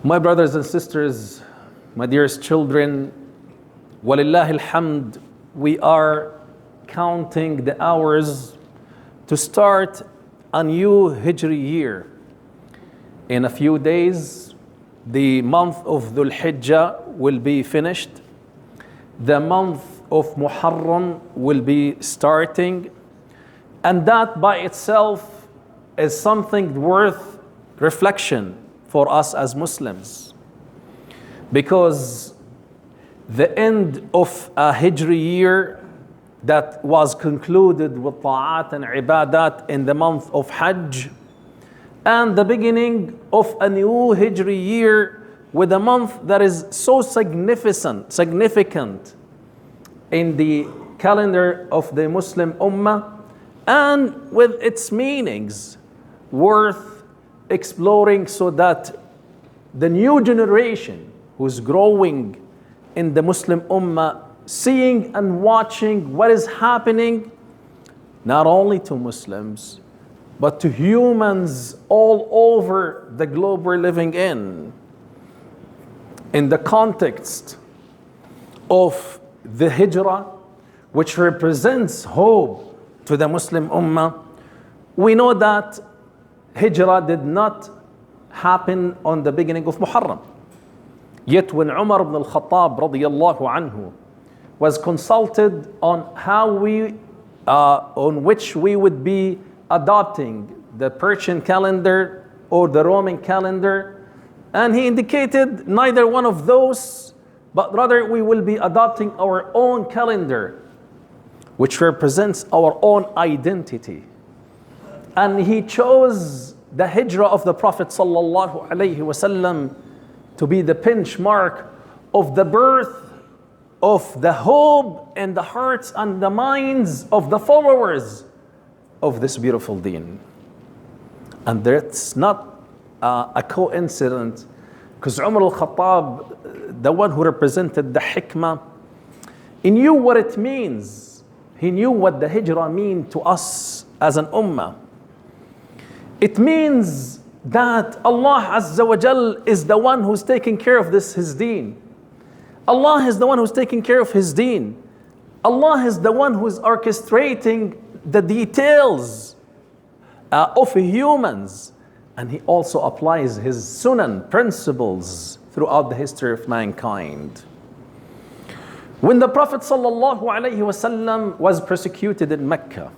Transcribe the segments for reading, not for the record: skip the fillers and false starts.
My brothers and sisters, my dearest children, walillahi alhamd, we are counting the hours to start a new Hijri year. In a few days, the month of Dhul Hijjah will be finished. The month of Muharram will be starting. And that by itself is something worth reflection for us as Muslims. Because the end of a Hijri year that was concluded with ta'at and ibadat in the month of Hajj, and the beginning of a new Hijri year with a month that is so significant in the calendar of the Muslim Ummah, and with its meanings worth exploring, so that the new generation who's growing in the Muslim Ummah, seeing and watching what is happening not only to Muslims but to humans all over the globe we're living in the context of the Hijrah, which represents hope to the Muslim Ummah. We know that Hijrah did not happen on the beginning of Muharram. Yet when Umar ibn al-Khattab radiyallahu anhu was consulted on on which we would be adopting the Persian calendar or the Roman calendar, and he indicated neither one of those, but rather we will be adopting our own calendar, which represents our own identity. And he chose the Hijrah of the Prophet sallallahu alaihi wasallam to be the benchmark of the birth of the hope in the hearts and the minds of the followers of this beautiful deen. And that's not a coincidence, because Umar al-Khattab, the one who represented the hikmah, he knew what it means. He knew what the Hijrah means to us as an ummah. It means that Allah Azza wa Jal is the one who's taking care of His deen. Allah is the one who's taking care of His deen. Allah is the one who's orchestrating the details of humans. And He also applies His sunan principles throughout the history of mankind. When the Prophet sallallahu alaihi wasallam was persecuted in Mecca,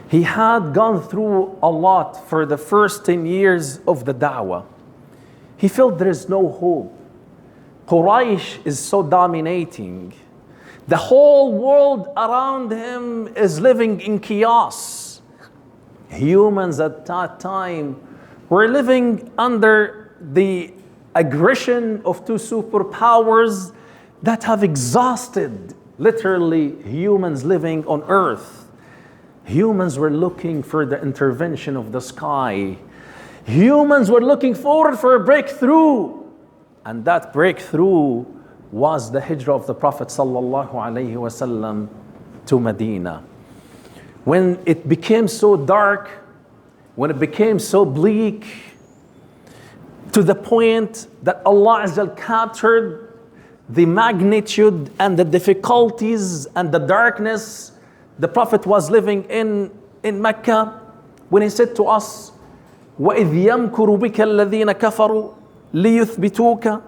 he had gone through a lot for the first 10 years of the da'wah. He felt there is no hope. Quraysh is so dominating. The whole world around him is living in chaos. Humans at that time were living under the aggression of two superpowers that have exhausted literally humans living on earth. Humans were looking for the intervention of the sky. Humans were looking forward for a breakthrough. And that breakthrough was the Hijrah of the Prophet sallallahu alaihi wasallam to Medina. When it became so dark, when it became so bleak, to the point that Allah Azza wa Jal captured the magnitude and the difficulties and the darkness the Prophet was living in Mecca, when he said to us, وَإِذْ يَمْكُرُ بِكَ الَّذِينَ كَفَرُوا لِيُثْبِتُوكَ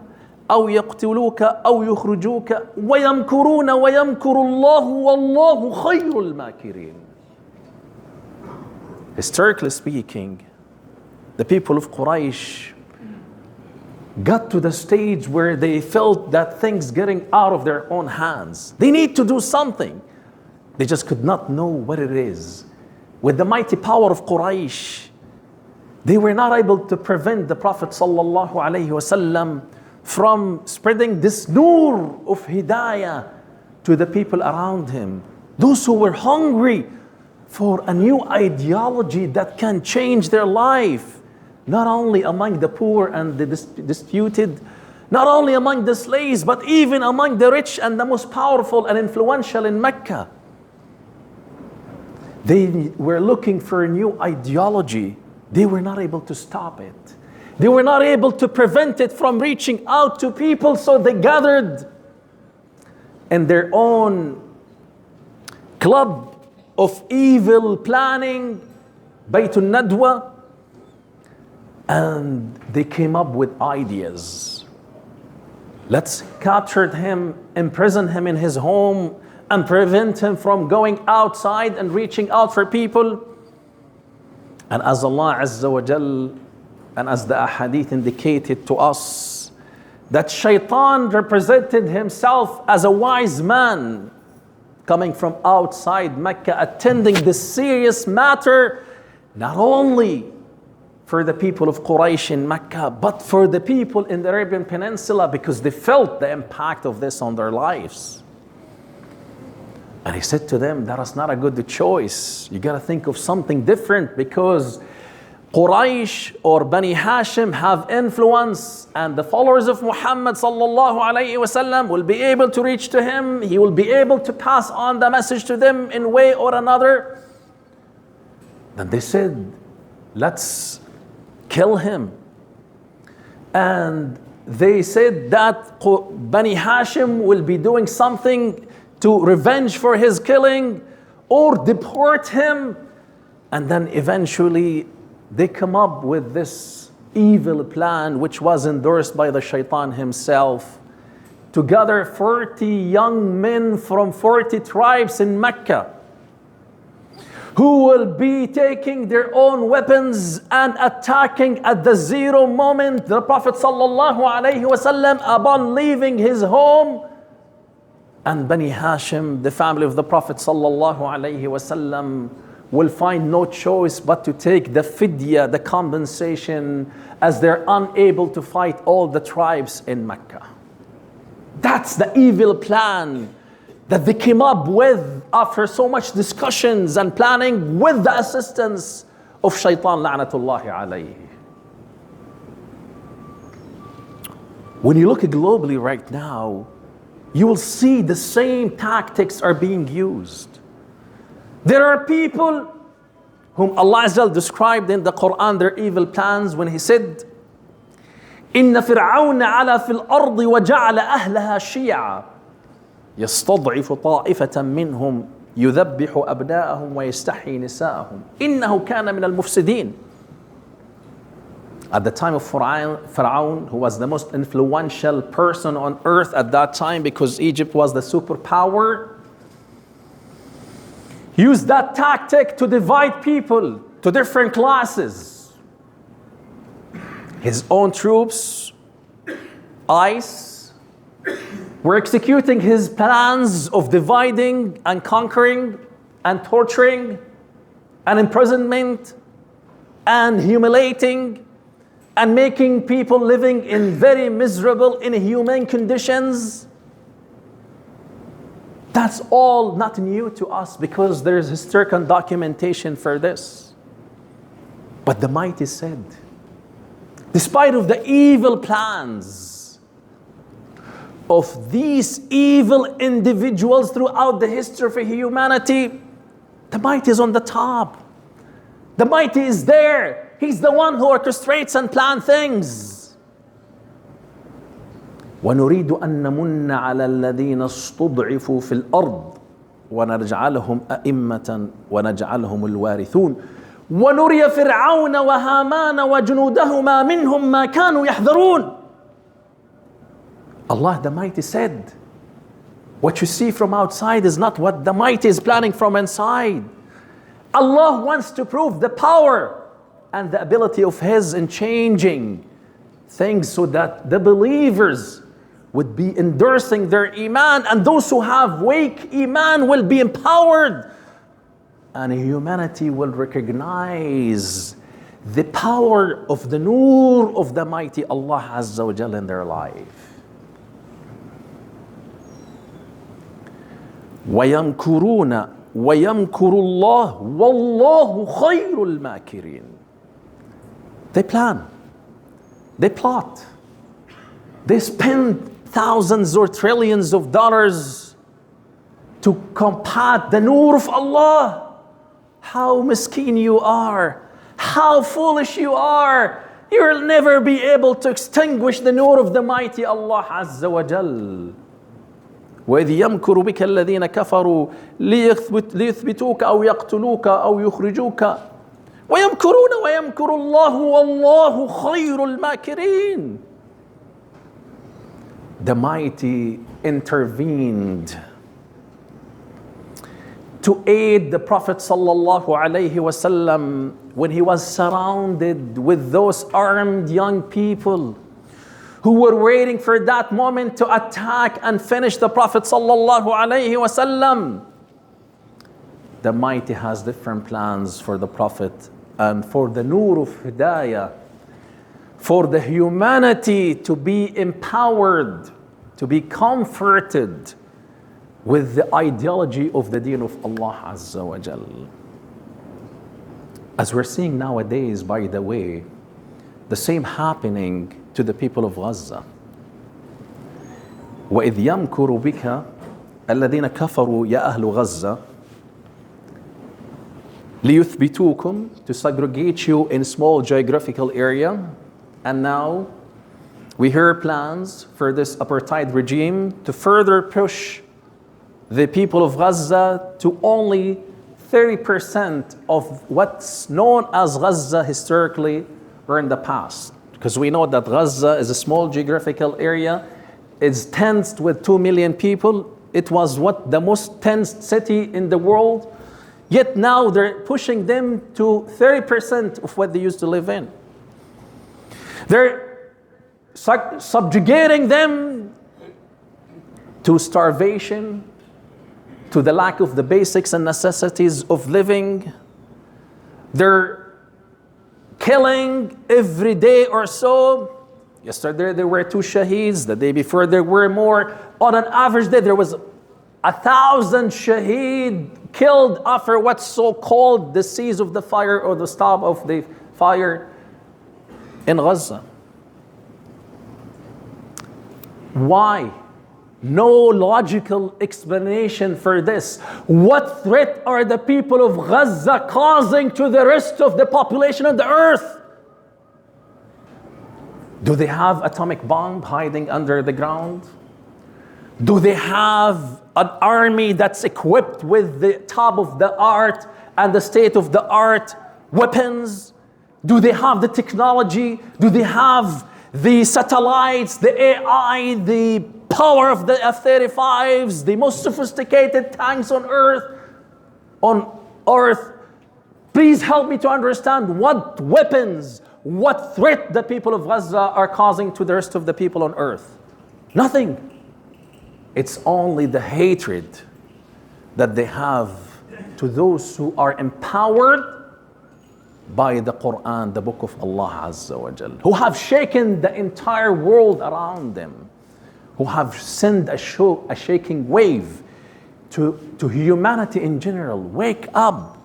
أَوْ يَقْتُلُوكَ أَوْ يُخْرِجُوكَ وَيَمْكُرُونَ وَيَمْكُرُ اللَّهُ وَاللَّهُ خَيْرُ الْمَاكِرِينَ. Historically speaking, the people of Quraysh got to the stage where they felt that things getting out of their own hands. They need to do something. They just could not know what it is. With the mighty power of Quraysh, they were not able to prevent the Prophet sallallahu alaihi wasallam from spreading this nur of hidayah to the people around him. Those who were hungry for a new ideology that can change their life, not only among the poor and the disputed, not only among the slaves, but even among the rich and the most powerful and influential in Mecca. They were looking for a new ideology. They were not able to stop it. They were not able to prevent it from reaching out to people, so they gathered in their own club of evil planning, Baytul Nadwa, and they came up with ideas. Let's capture him, imprison him in his home, and prevent him from going outside and reaching out for people. And as Allah Azza wa Jal and as the ahadith indicated to us, that Shaitan represented himself as a wise man coming from outside Mecca, attending this serious matter, not only for the people of Quraysh in Mecca, but for the people in the Arabian Peninsula, because they felt the impact of this on their lives. And he said to them, that is not a good choice. You got to think of something different, because Quraysh or Bani Hashim have influence, and the followers of Muhammad sallallahu alayhi wasallam will be able to reach to him. He will be able to pass on the message to them in way or another. Then they said, let's kill him. And they said that Bani Hashim will be doing something to revenge for his killing or deport him. And then eventually they come up with this evil plan, which was endorsed by the Shaitan himself, to gather 40 young men from 40 tribes in Mecca, who will be taking their own weapons and attacking at the zero moment the Prophet sallallahu alaihi wasallam upon leaving his home. And Bani Hashim, the family of the Prophet sallallahu alaihi wasallam, will find no choice but to take the fidya, the compensation, as they're unable to fight all the tribes in Mecca. That's the evil plan that they came up with after so much discussions and planning with the assistance of Shaitan la'natullahi alayhi. When you look globally right now, you will see the same tactics are being used. There are people whom Allah Azza wa Jal described in the Quran their evil plans when He said, إن فرعون علا في الأرض وجعل أهلها شيعا يستضعف طائفة منهم يذبح أبناءهم ويستحيي نساءهم إنه كان من المفسدين. At the time of Pharaoh, who was the most influential person on earth at that time, because Egypt was the superpower, used that tactic to divide people to different classes. His own troops, ICE, were executing his plans of dividing and conquering and torturing and imprisonment and humiliating and making people living in very miserable, inhumane conditions. That's all not new to us, because there is historical documentation for this. But the Mighty said, despite of the evil plans of these evil individuals throughout the history of humanity, the Mighty is on the top. The Mighty is there. He's the one who orchestrates and plans things. ونريد أن نمن على الذين استضعفوا في الأرض ونجعلهم أئمة ونجعلهم الوارثون ونري فرعون وهامان وجنودهما منهم ما كانوا يحذرون. Allah the Mighty said, what you see from outside is not what the Mighty is planning from inside. Allah wants to prove the power and the ability of His in changing things so that the believers would be endorsing their iman, and those who have weak iman will be empowered, and humanity will recognize the power of the nur of the Mighty Allah Azza wa Jalla in their life. وَيَمْكُرُونَ وَيَمْكُرُ اللَّهُ وَاللَّهُ خَيْرُ الْمَاكِرِينَ. They plan, they plot, they spend thousands or trillions of dollars to combat the nur of Allah. How miskin you are, how foolish you are. You'll never be able to extinguish the nur of the mighty Allah Azza wa Jal. وإذ يمكر بك الذين كفروا ليثبتوك أو يقتلوك أو يخرجوك ويمكرون ويمكر الله والله خير الماكرين. The mighty intervened to aid the Prophet sallallahu alaihi wasallam when he was surrounded with those armed young people who were waiting for that moment to attack and finish the Prophet sallallahu alaihi wasallam. The mighty has different plans for the Prophet and for the nur of hidayah, for the humanity to be empowered, to be comforted with the ideology of the deen of Allah Azza wa Jal. As we're seeing nowadays, by the way, the same happening to the people of Gaza. وَإِذْ يَمْكُرُ بِكَ الَّذِينَ كَفَرُوا يَا أَهْلُ غَزَّةَ لِيُثْبِتُوكُمْ, to segregate you in small geographical area. And now we hear plans for this apartheid regime to further push the people of Gaza to only 30% of what's known as Gaza historically or in the past. Because we know that Gaza is a small geographical area. It's tensed with 2 million people. It was the most tensed city in the world. Yet now they're pushing them to 30% of what they used to live in. They're subjugating them to starvation, to the lack of the basics and necessities of living. They're killing every day or so. Yesterday there were 2 shaheeds. The day before there were more. On an average day there was 1,000 shaheed killed after what's so called the cease of the fire or the stop of the fire in Gaza. Why? No logical explanation for this. What threat are the people of Gaza causing to the rest of the population of the earth? Do they have atomic bomb hiding under the ground? Do they have an army that's equipped with the top of the art and the state of the art weapons? Do they have the technology? Do they have the satellites, the AI, the power of the F-35s, the most sophisticated tanks on earth? Please help me to understand what weapons, what threat the people of Gaza are causing to the rest of the people on earth. Nothing. It's only the hatred that they have to those who are empowered by the Quran, the book of Allah Azza wa Jal, who have shaken the entire world around them, who have sent a shaking wave to humanity in general. Wake up.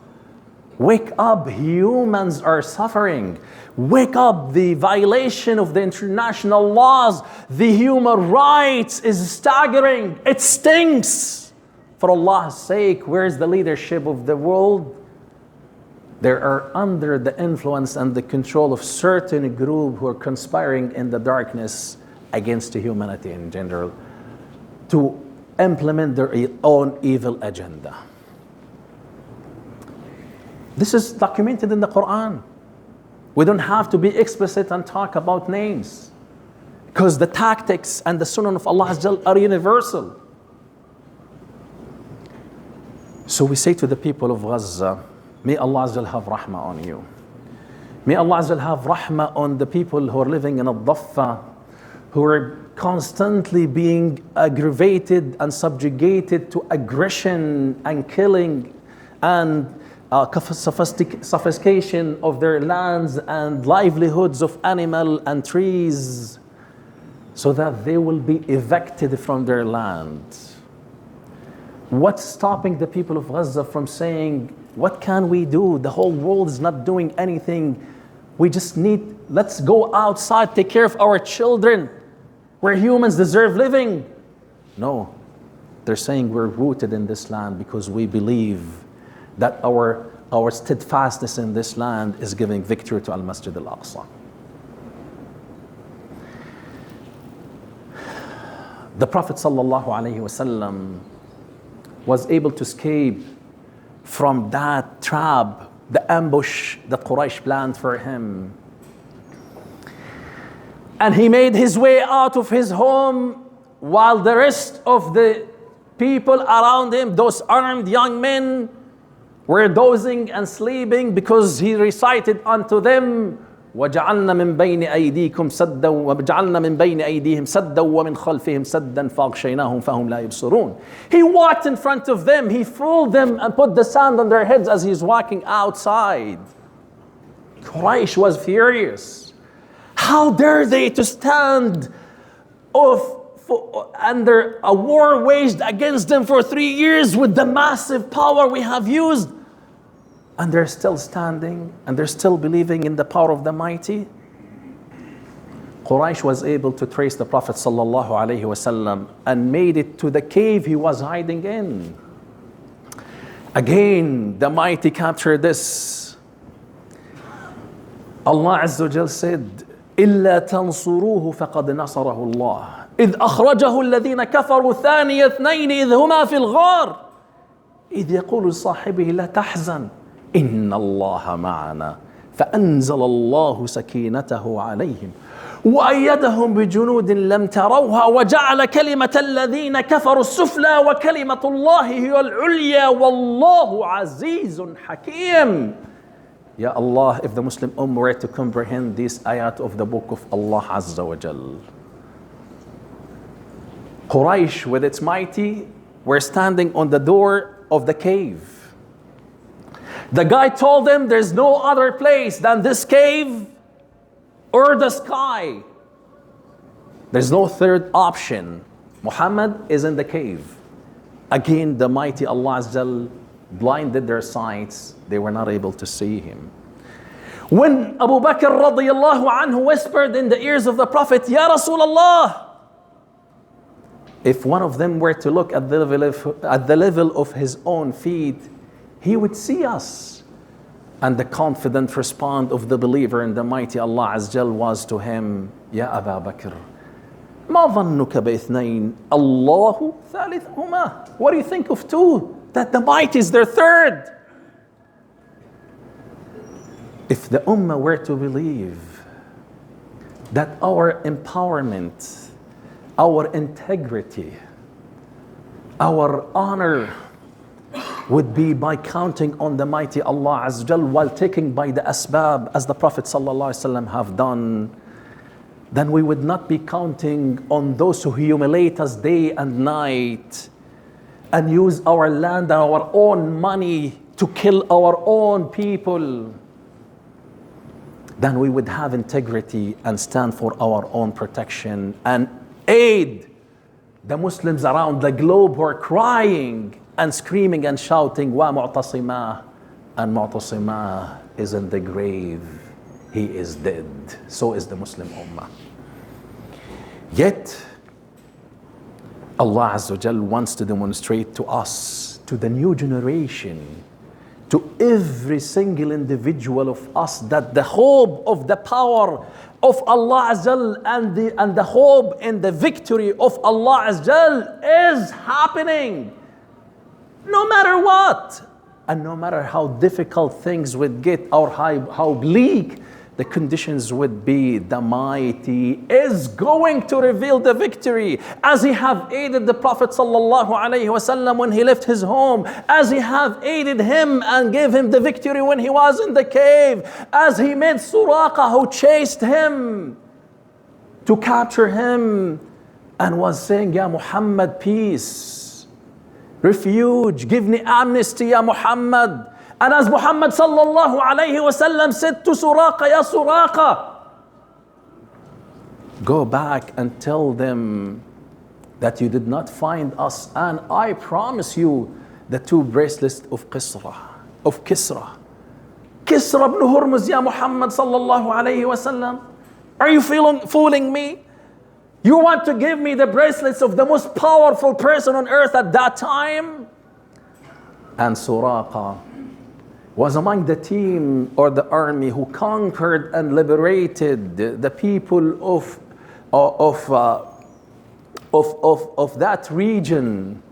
Wake up. Humans are suffering. Wake up. The violation of the international laws, the human rights is staggering. It stinks. For Allah's sake, where's the leadership of the world? They are under the influence and the control of certain groups who are conspiring in the darkness against humanity in general to implement their own evil agenda. This is documented in the Quran. We don't have to be explicit and talk about names, because the tactics and the sunnah of Allah are universal. So we say to the people of Gaza, may Allah have rahmah on you. May Allah have rahmah on the people who are living in Al-Daffa, who are constantly being aggravated and subjugated to aggression and killing and sophistication of their lands and livelihoods of animal and trees, so that they will be evicted from their land. What's stopping the people of Gaza from saying, what can we do? The whole world is not doing anything. We just let's go outside, take care of our children. Where humans deserve living. No, they're saying we're rooted in this land because we believe that our steadfastness in this land is giving victory to Al-Masjid Al-Aqsa. The Prophet ﷺ was able to escape from that trap, the ambush that Quraysh planned for him. And he made his way out of his home while the rest of the people around him, those armed young men, were dozing and sleeping, because he recited unto them, وَجَعَلْنَا مِنْ بَيْنِ أَيْدِيكُمْ سَدًّا وَجَعَلْنَا مِنْ بَيْنِ أَيْدِيهِمْ سَدًّا وَمِنْ خَلْفِهِمْ سَدًّا فَأَغْشَيْنَاهُمْ فَهُمْ لَا يُبْصِرُونَ. He walked in front of them, he fooled them and put the sand on their heads as he's walking outside. Quraysh was furious. How dare they to stand under a war waged against them for 3 years with the massive power we have used, and they're still standing and they're still believing in the power of the mighty? Quraysh was able to trace the Prophet ﷺ and made it to the cave he was hiding in. Again, the mighty captured this. Allah Azza wa Jal said, إِلَّا تَنْصُرُوهُ فَقَدْ نَصَرَهُ اللَّهُ إِذْ أَخْرَجَهُ الَّذِينَ كَفَرُوا ثَانِيَ اثْنَيْنِ إِذْ هُمَا فِي الْغَارِ إِذْ يَقُولُ لِصَاحِبِهِ لَا تَحْزَنْ إِنَّ اللَّهَ مَعَنَا فَأَنزَلَ اللَّهُ سَكِينَتَهُ عَلَيْهِمْ وَأَيَّدَهُمْ بِجُنُودٍ لَمْ تَرَوْهَا وَجَعَلَ كَلِمَةَ الَّذِينَ كَفَرُوا السُّفْلَى وَكَلِمَةُ اللَّهِ هِيَ الْعُلْيَا وَاللَّهُ عَزِيزٌ حَكِيمٌ. Ya Allah, if the Muslim Ummah were to comprehend these ayat of the book of Allah Azza wa Jal. Quraysh with its mighty were standing on the door of the cave. The guy told them there's no other place than this cave or the sky. There's no third option. Muhammad is in the cave. Again, the mighty Allah Azza wa Jal blinded their sights. They were not able to see him. When Abu Bakr radiyallahu anhu whispered in the ears of the Prophet, Ya Rasulullah, if one of them were to look at the level of his own feet, he would see us. And the confident response of the believer in the mighty Allah Azza wa Jal was to him, Ya Abu Bakr, ما ظنك باثنين الله ثالثهما. What do you think of two? That the mighty is their third. If the Ummah were to believe that our empowerment, our integrity, our honor would be by counting on the mighty Allah Azza wa Jal while taking by the asbab as the Prophet ﷺ have done, then we would not be counting on those who humiliate us day and night and use our land and our own money to kill our own people. Then we would have integrity and stand for our own protection and aid the Muslims around the globe who are crying and screaming and shouting, Wa Mu'tasimah, and Mu'tasimah is in the grave. He is dead. So is the Muslim Ummah. Yet, Allah Azza wa Jal wants to demonstrate to us, to the new generation, to every single individual of us, that the hope of the power of Allah Azza wa Jal and the hope in the victory of Allah Azza wa Jal is happening. No matter what, and no matter how difficult things would get or how bleak the conditions would be, the mighty is going to reveal the victory, as he have aided the Prophet ﷺ when he left his home, as he have aided him and gave him the victory when he was in the cave, as he made Suraqa, who chased him to capture him and was saying, Ya Muhammad, peace, refuge, give me amnesty, Ya Muhammad. And as Muhammad sallallahu alayhi wa sallam said to Suraqa, Ya Suraqa, go back and tell them that you did not find us, and I promise you the two bracelets of Kisra. Kisra ibn Hurmuz, Ya Muhammad sallallahu alayhi wa sallam. Are you fooling me? You want to give me the bracelets of the most powerful person on earth at that time? And Suraqa was among the team or the army who conquered and liberated the people of of that region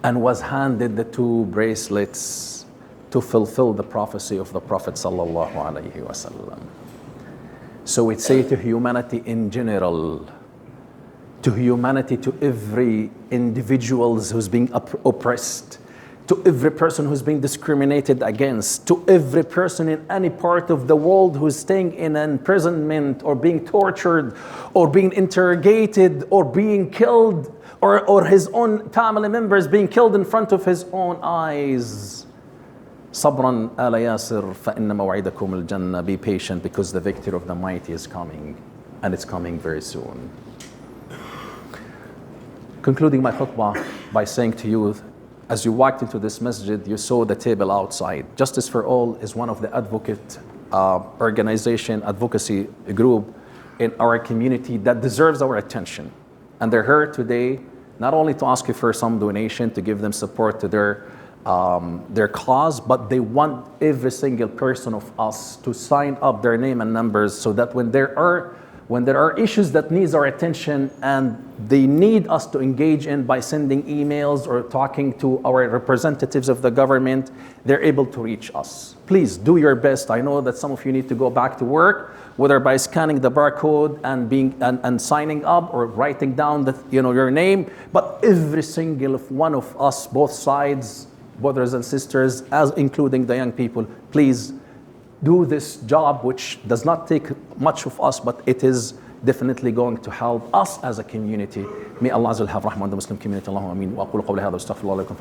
and was handed the two bracelets to fulfill the prophecy of the Prophet sallallahu alaihi wasallam. So we say to humanity in general, to humanity, to every individual who's being oppressed, to every person who's being discriminated against, to every person in any part of the world who's staying in imprisonment or being tortured or being interrogated or being killed, or his own family members being killed in front of his own eyes. Sabran ala Yasir fa inna maw'idakum al-jannah. Be patient because the victory of the mighty is coming, and it's coming very soon. Concluding my khutbah by saying to you, as you walked into this masjid, you saw the table outside. Justice for All is one of the advocacy group in our community that deserves our attention. And they're here today not only to ask you for some donation to give them support to their cause, but they want every single person of us to sign up their name and numbers so that when there are issues that needs our attention and they need us to engage in by sending emails or talking to our representatives of the government, they're able to reach us. Please do your best. I know that some of you need to go back to work, whether by scanning the barcode and signing up or writing down your name, but every single one of us, both sides, brothers and sisters, as including the young people, please do this job, which does not take much of us, but it is definitely going to help us as a community. May Allah have rahmah on the Muslim community. Allahumma ameen. Wa aqulu qawli hadha wa astaghfirullah lakum.